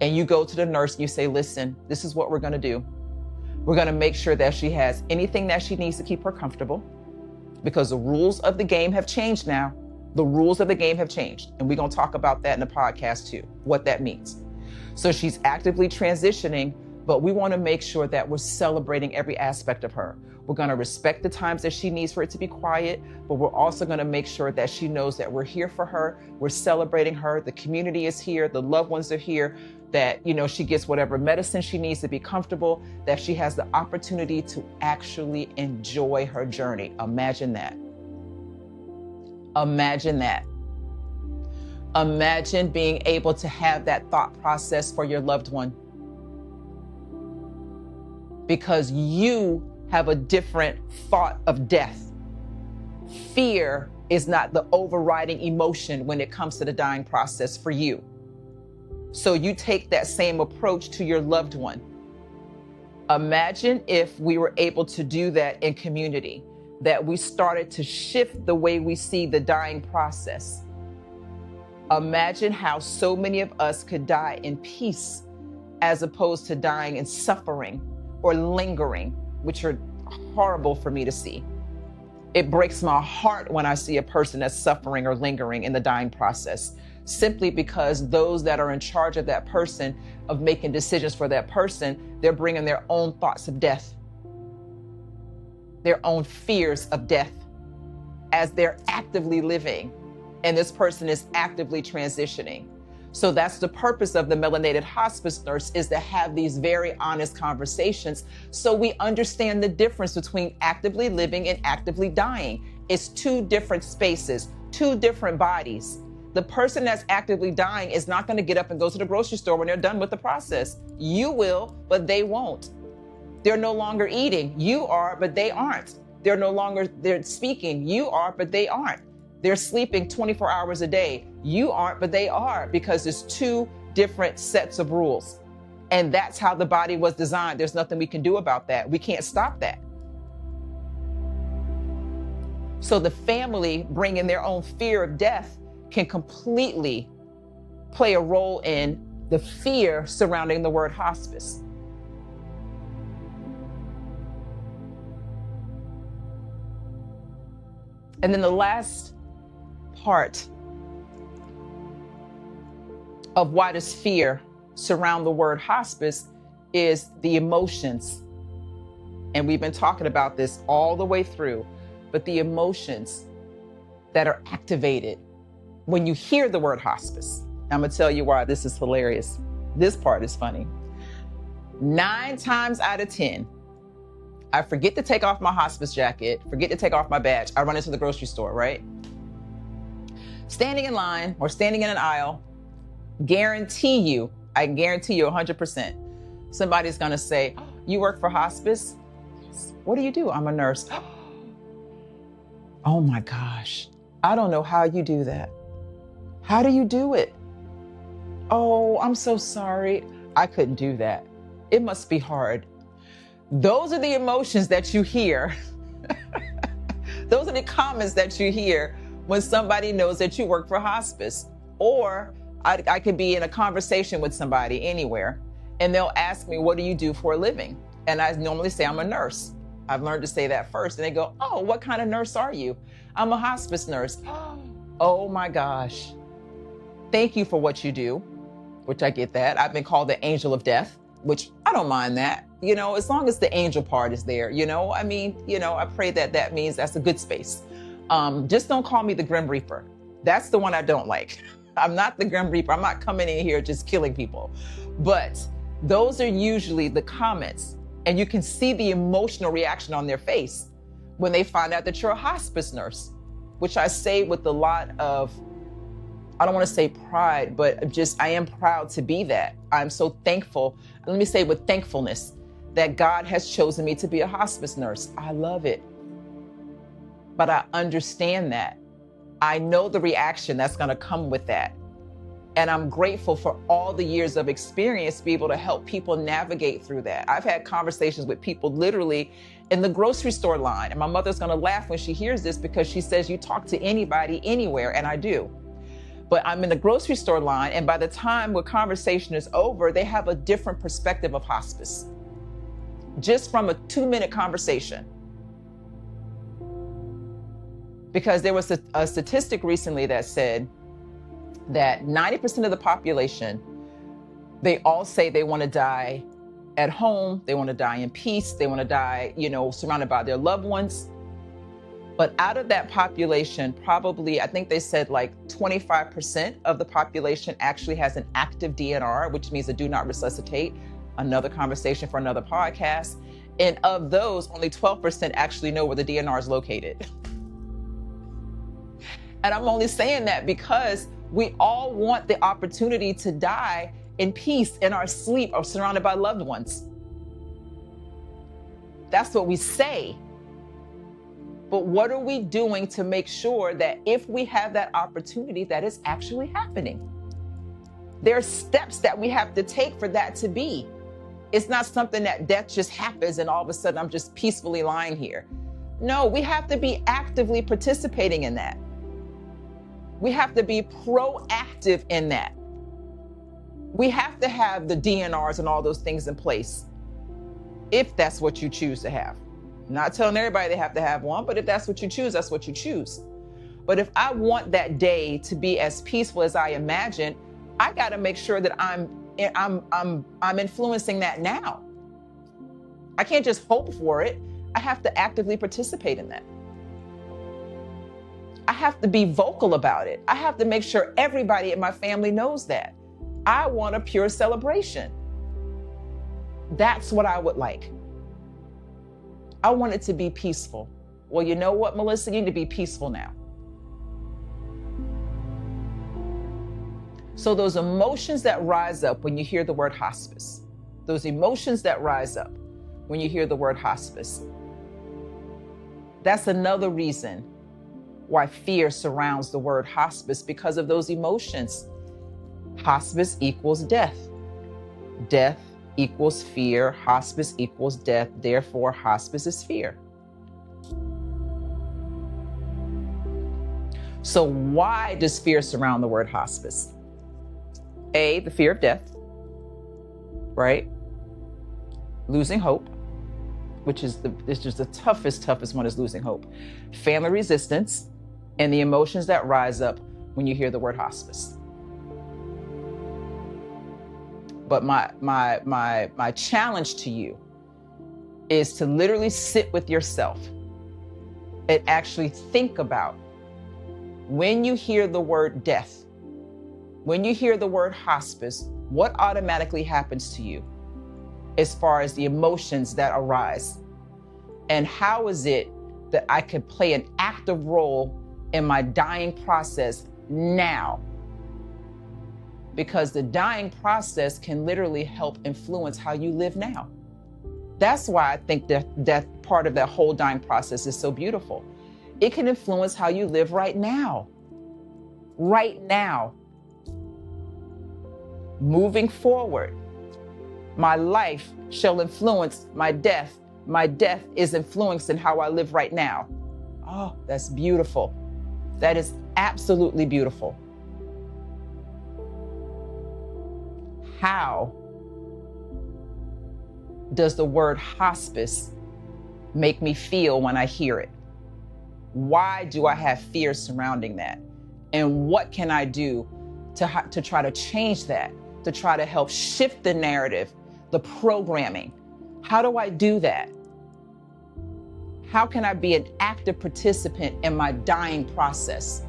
A: And you go to the nurse and you say, listen, this is what we're going to do. We're going to make sure that she has anything that she needs to keep her comfortable because the rules of the game have changed now. The rules of the game have changed. And we're going to talk about that in the podcast too, what that means. So she's actively transitioning, but we want to make sure that we're celebrating every aspect of her. We're going to respect the times that she needs for it to be quiet, but we're also going to make sure that she knows that we're here for her. We're celebrating her. The community is here. The loved ones are here, that, she gets whatever medicine she needs to be comfortable, that she has the opportunity to actually enjoy her journey. Imagine that. Imagine that. Imagine being able to have that thought process for your loved one. Because you have a different thought of death. Fear is not the overriding emotion when it comes to the dying process for you. So you take that same approach to your loved one. Imagine if we were able to do that in community, that we started to shift the way we see the dying process. Imagine how so many of us could die in peace as opposed to dying in suffering or lingering, which are horrible for me to see. It breaks my heart when I see a person that's suffering or lingering in the dying process, simply because those that are in charge of that person, of making decisions for that person, they're bringing their own thoughts of death, their own fears of death as they're actively living, and this person is actively transitioning. So that's the purpose of the Melanated Hospice Nurse, is to have these very honest conversations so we understand the difference between actively living and actively dying. It's two different spaces, two different bodies. The person that's actively dying is not going to get up and go to the grocery store when they're done with the process. You will, but they won't. They're no longer eating. You are, but they aren't. They're speaking. You are, but they aren't. They're sleeping 24 hours a day. You aren't, but they are, because there's two different sets of rules. And that's how the body was designed. There's nothing we can do about that. We can't stop that. So the family bringing their own fear of death can completely play a role in the fear surrounding the word hospice. And then the last part of why does fear surround the word hospice is the emotions. And we've been talking about this all the way through, but the emotions that are activated when you hear the word hospice. I'm gonna tell you why this is hilarious. This part is funny. 9 times out of 10, I forget to take off my hospice jacket, forget to take off my badge. I run into the grocery store, right? Standing in line or standing in an aisle, I guarantee you 100%, somebody's gonna say, oh, you work for hospice? What do you do? I'm a nurse. Oh my gosh, I don't know how you do that. How do you do it? Oh, I'm so sorry. I couldn't do that. It must be hard. Those are the emotions that you hear. Those are the comments that you hear when somebody knows that you work for hospice. Or I could be in a conversation with somebody anywhere, and they'll ask me, what do you do for a living? And I normally say, I'm a nurse. I've learned to say that first. And they go, oh, what kind of nurse are you? I'm a hospice nurse. Oh my gosh. Thank you for what you do, which I get that. I've been called the angel of death, which I don't mind that, as long as the angel part is there, I pray that means that's a good space. Just don't call me the Grim Reaper. That's the one I don't like. I'm not the Grim Reaper. I'm not coming in here just killing people. But those are usually the comments, and you can see the emotional reaction on their face when they find out that you're a hospice nurse, which I say with a lot of, I don't want to say pride, but just I am proud to be that. I'm so thankful. Let me say with thankfulness that God has chosen me to be a hospice nurse. I love it. But I understand that. I know the reaction that's going to come with that. And I'm grateful for all the years of experience to be able to help people navigate through that. I've had conversations with people literally in the grocery store line. And my mother's going to laugh when she hears this because she says, you talk to anybody, anywhere, and I do. But I'm in the grocery store line, and by the time the conversation is over, they have a different perspective of hospice. Just from a 2-minute conversation. Because there was a statistic recently that said that 90% of the population, they all say they want to die at home, they want to die in peace, they want to die, surrounded by their loved ones. But out of that population, probably, I think they said like 25% of the population actually has an active DNR, which means a do not resuscitate. Another conversation for another podcast. And of those, only 12% actually know where the DNR is located. And I'm only saying that because we all want the opportunity to die in peace, in our sleep, or surrounded by loved ones. That's what we say. But what are we doing to make sure that if we have that opportunity, that is actually happening? There are steps that we have to take for that to be. It's not something that death just happens and all of a sudden I'm just peacefully lying here. No, we have to be actively participating in that. We have to be proactive in that. We have to have the DNRs and all those things in place if that's what you choose to have. I'm not telling everybody they have to have one, but if that's what you choose, that's what you choose. But if I want that day to be as peaceful as I imagine, I got to make sure that I'm influencing that now. I can't just hope for it. I have to actively participate in that. I have to be vocal about it. I have to make sure everybody in my family knows that. I want a pure celebration. That's what I would like. I want it to be peaceful. Well, you know what, Melissa? You need to be peaceful now. So those emotions that rise up when you hear the word hospice, those emotions that rise up when you hear the word hospice, that's another reason why fear surrounds the word hospice, because of those emotions. Hospice equals death. Death equals fear. Hospice equals death. Therefore, hospice is fear. So why does fear surround the word hospice? A, the fear of death, right? Losing hope, which is just the toughest one is losing hope. Family resistance, and the emotions that rise up when you hear the word hospice. But my challenge to you is to literally sit with yourself and actually think about, when you hear the word death, when you hear the word hospice, what automatically happens to you as far as the emotions that arise? And how is it that I could play an active role in my dying process now? Because the dying process can literally help influence how you live now. That's why I think that part of that whole dying process is so beautiful. It can influence how you live right now. Right now. Moving forward, my life shall influence my death. My death is influencing how I live right now. Oh, that's beautiful. That is absolutely beautiful. How does the word hospice make me feel when I hear it? Why do I have fear surrounding that? And what can I do to try to change that, to try to help shift the narrative, the programming? How do I do that? How can I be an active participant in my dying process?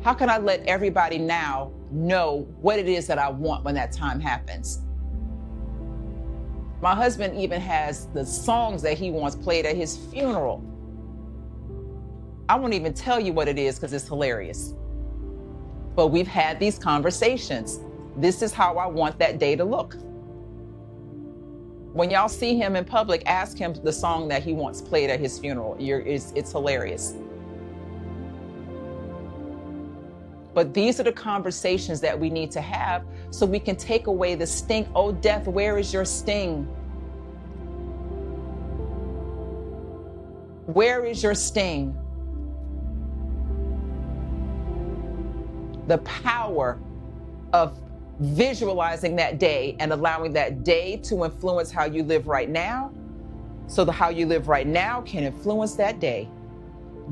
A: How can I let everybody now know what it is that I want when that time happens? My husband even has the songs that he wants played at his funeral. I won't even tell you what it is because it's hilarious. But we've had these conversations. This is how I want that day to look. When y'all see him in public, ask him the song that he wants played at his funeral. It's hilarious. But these are the conversations that we need to have so we can take away the sting. Oh, death, where is your sting? Where is your sting? The power of visualizing that day and allowing that day to influence how you live right now, so that how you live right now can influence that day.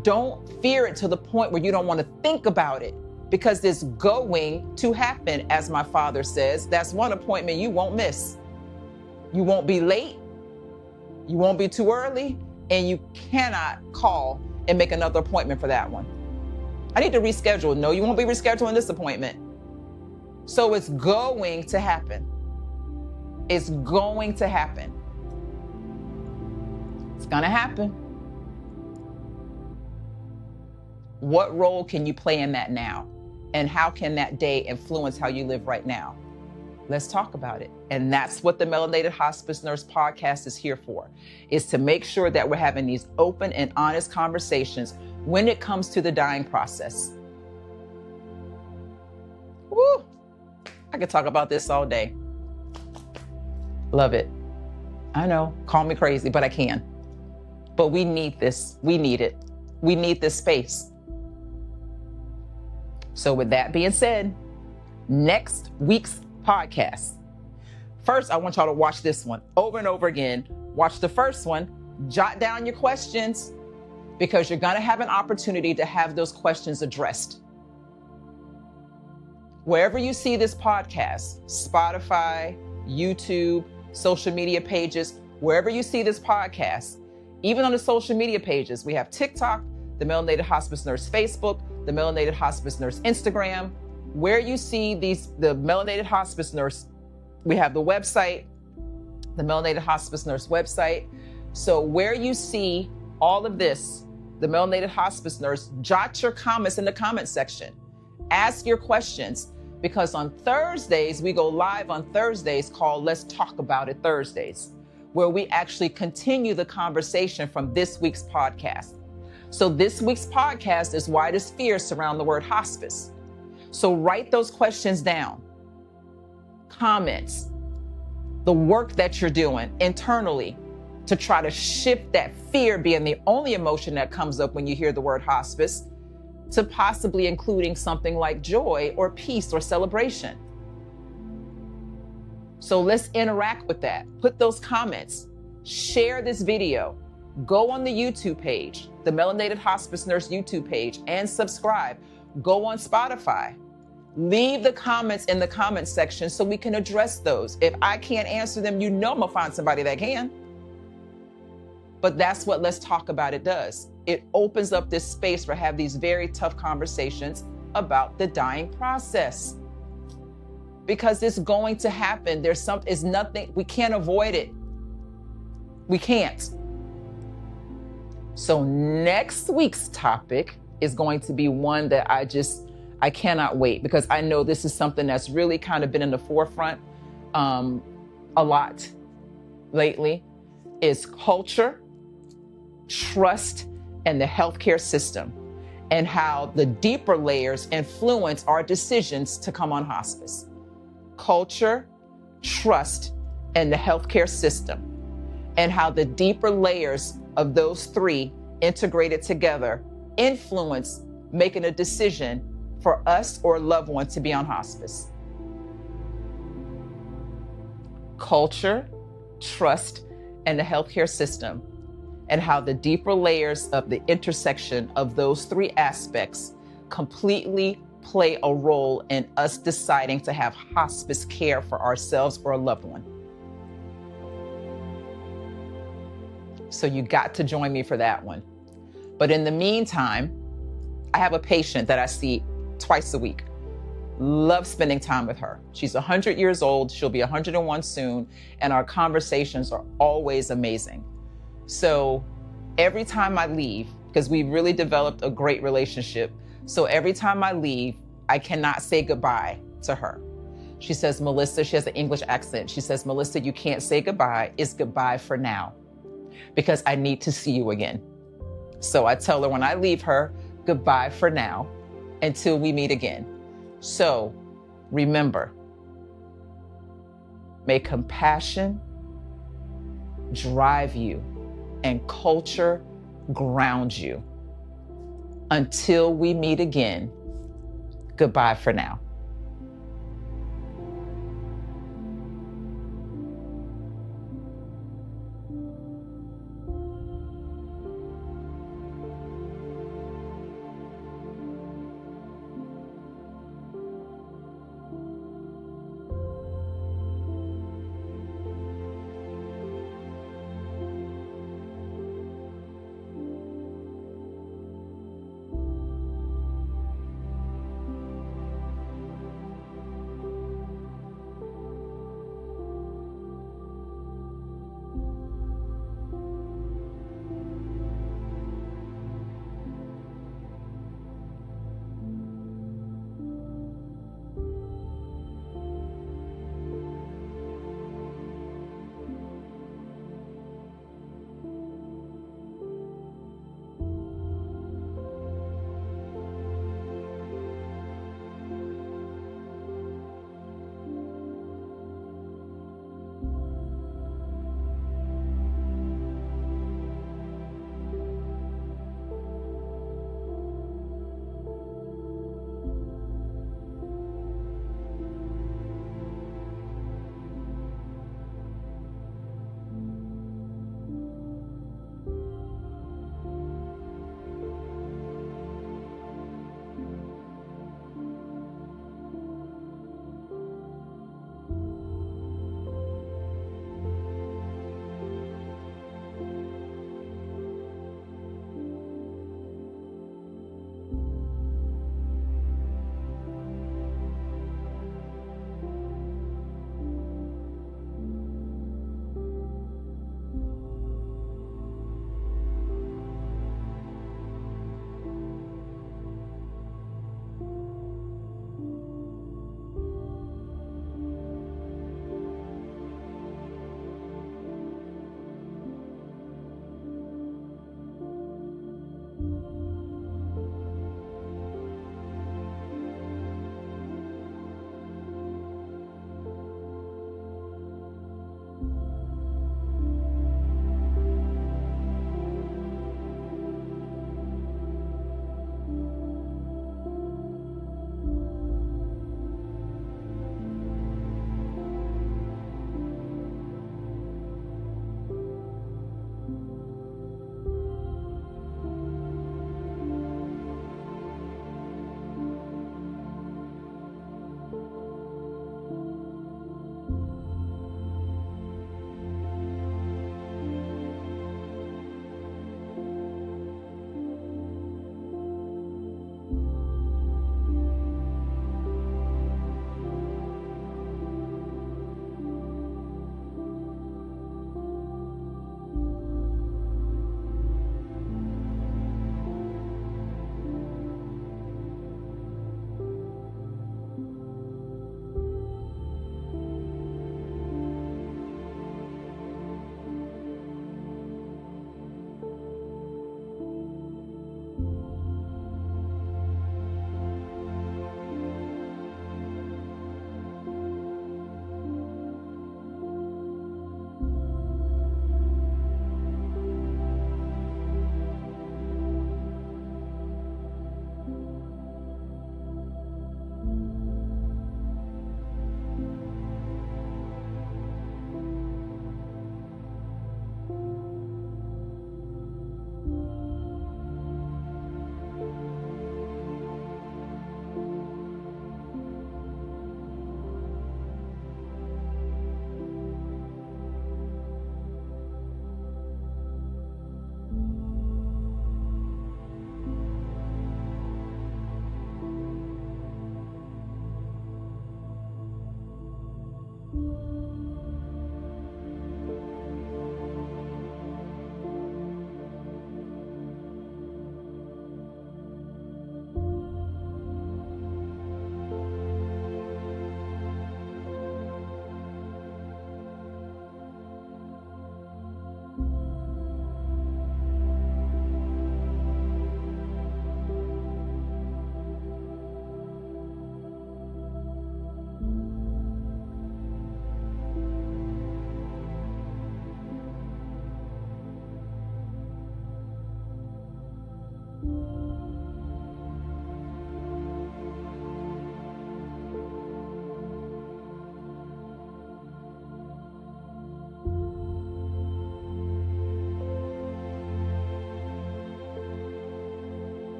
A: Don't fear it to the point where you don't want to think about it, because it's going to happen. As my father says, that's one appointment you won't miss. You won't be late, you won't be too early, and you cannot call and make another appointment for that one. I need to reschedule. No, you won't be rescheduling this appointment. So it's going to happen. It's going to happen. It's going to happen. What role can you play in that now? And how can that day influence how you live right now? Let's talk about it. And that's what the Melanated Hospice Nurse podcast is here for, is to make sure that we're having these open and honest conversations when it comes to the dying process. Woo! I could talk about this all day. Love it. I know, call me crazy, but I can. But we need this. We need it. We need this space. So with that being said, next week's podcast. First, I want y'all to watch this one over and over again. Watch the first one, jot down your questions, because you're going to have an opportunity to have those questions addressed. Wherever you see this podcast, Spotify, YouTube, social media pages, wherever you see this podcast, even on the social media pages, we have TikTok, the Melanated Hospice Nurse Facebook, the Melanated Hospice Nurse Instagram. Where you see the Melanated Hospice Nurse, we have the website, the Melanated Hospice Nurse website. So where you see all of this, the Melanated Hospice Nurse, jot your comments in the comment section. Ask your questions, because on Thursdays, we go live on Thursdays called Let's Talk About It Thursdays, where we actually continue the conversation from this week's podcast. So this week's podcast is why does fear surround the word hospice? So write those questions down, comments, the work that you're doing internally to try to shift that fear being the only emotion that comes up when you hear the word hospice, to possibly including something like joy or peace or celebration. So let's interact with that. Put those comments, share this video, Go on the YouTube page, the Melanated Hospice Nurse YouTube page, and subscribe. Go on Spotify. Leave the comments in the comment section so we can address those. If I can't answer them, I'm gonna find somebody that can. But that's what Let's Talk About It does. It opens up this space for have these very tough conversations about the dying process. Because it's going to happen. It's nothing, we can't avoid it. We can't. So next week's topic is going to be one that I cannot wait, because I know this is something that's really kind of been in the forefront a lot lately, is culture, trust, and the healthcare system, and how the deeper layers influence our decisions to come on hospice. Culture, trust, and the healthcare system, and how the deeper layers of those three integrated together influence making a decision for us or a loved one to be on hospice. Culture, trust, and the healthcare system, and how the deeper layers of the intersection of those three aspects completely play a role in us deciding to have hospice care for ourselves or a loved one. So you got to join me for that one. But in the meantime, I have a patient that I see twice a week. Love spending time with her. She's 100 years old. She'll be 101 soon. And our conversations are always amazing. So every time I leave, because we really developed a great relationship, so every time I leave, I cannot say goodbye to her. She says, Melissa, she has an English accent. She says, Melissa, you can't say goodbye. It's goodbye for now, because I need to see you again. So I tell her when I leave her, goodbye for now until we meet again. So remember, may compassion drive you and culture ground you. Until we meet again, goodbye for now.